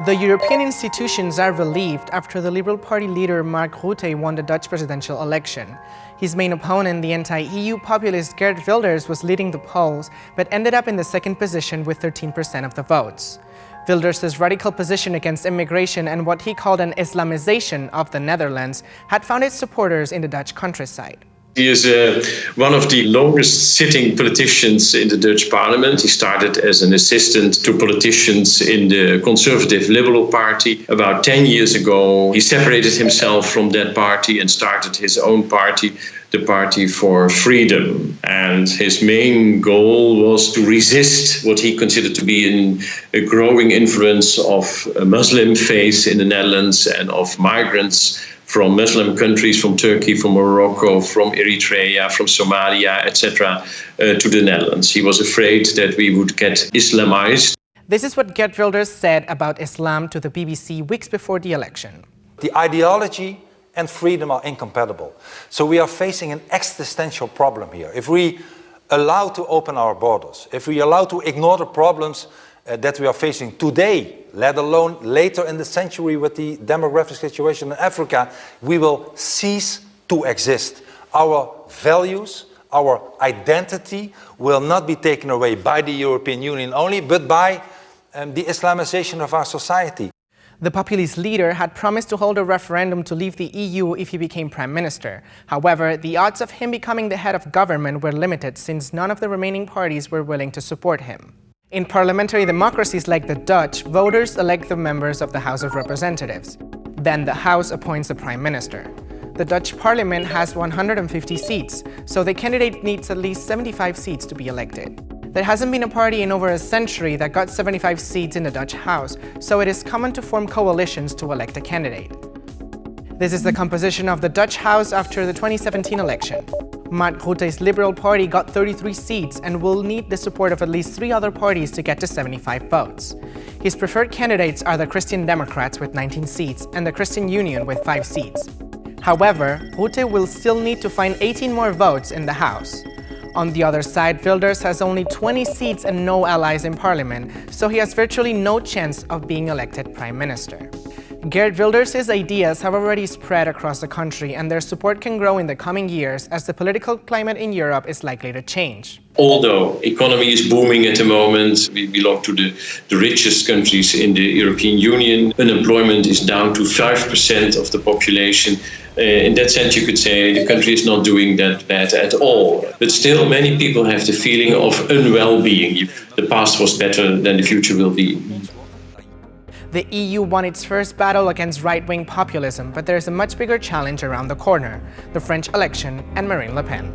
The European institutions are relieved after the Liberal Party leader Mark Rutte won the Dutch presidential election. His main opponent, the anti-EU populist Geert Wilders, was leading the polls, but ended up in the second position with 13% of the votes. Wilders' radical position against immigration and what he called an Islamization of the Netherlands had found its supporters in the Dutch countryside. He is one of the longest sitting politicians in the Dutch parliament. He started as an assistant to politicians in the Conservative Liberal Party. About 10 years ago, he separated himself from that party and started his own party, the Party for Freedom. And his main goal was to resist what he considered to be a growing influence of a Muslim faith in the Netherlands and of migrants from Muslim countries, from Turkey, from Morocco, from Eritrea, from Somalia, etc., to the Netherlands. He was afraid that we would get Islamized. This is what Geert Wilders said about Islam to the BBC weeks before the election. The ideology and freedom are incompatible. So we are facing an existential problem here. If we allow to open our borders, if we allow to ignore the problems that we are facing today, let alone later in the century with the demographic situation in Africa, we will cease to exist. Our values, our identity will not be taken away by the European Union only, but by the Islamization of our society. The populist leader had promised to hold a referendum to leave the EU if he became prime minister. However, the odds of him becoming the head of government were limited since none of the remaining parties were willing to support him. In parliamentary democracies like the Dutch, voters elect the members of the House of Representatives. Then the House appoints the Prime Minister. The Dutch parliament has 150 seats, so the candidate needs at least 75 seats to be elected. There hasn't been a party in over a century that got 75 seats in the Dutch House, so it is common to form coalitions to elect a candidate. This is the composition of the Dutch House after the 2017 election. Mark Rutte's Liberal Party got 33 seats and will need the support of at least 3 other parties to get to 75 votes. His preferred candidates are the Christian Democrats with 19 seats and the Christian Union with 5 seats. However, Rutte will still need to find 18 more votes in the House. On the other side, Wilders has only 20 seats and no allies in parliament, so he has virtually no chance of being elected prime minister. Geert Wilders' ideas have already spread across the country, and their support can grow in the coming years as the political climate in Europe is likely to change. Although economy is booming at the moment, we belong to the richest countries in the European Union. Unemployment is down to 5% of the population. In that sense, you could say the country is not doing that bad at all. But still, many people have the feeling of unwell-being. The past was better than the future will be. The EU won its first battle against right-wing populism, but there is a much bigger challenge around the corner: the French election and Marine Le Pen.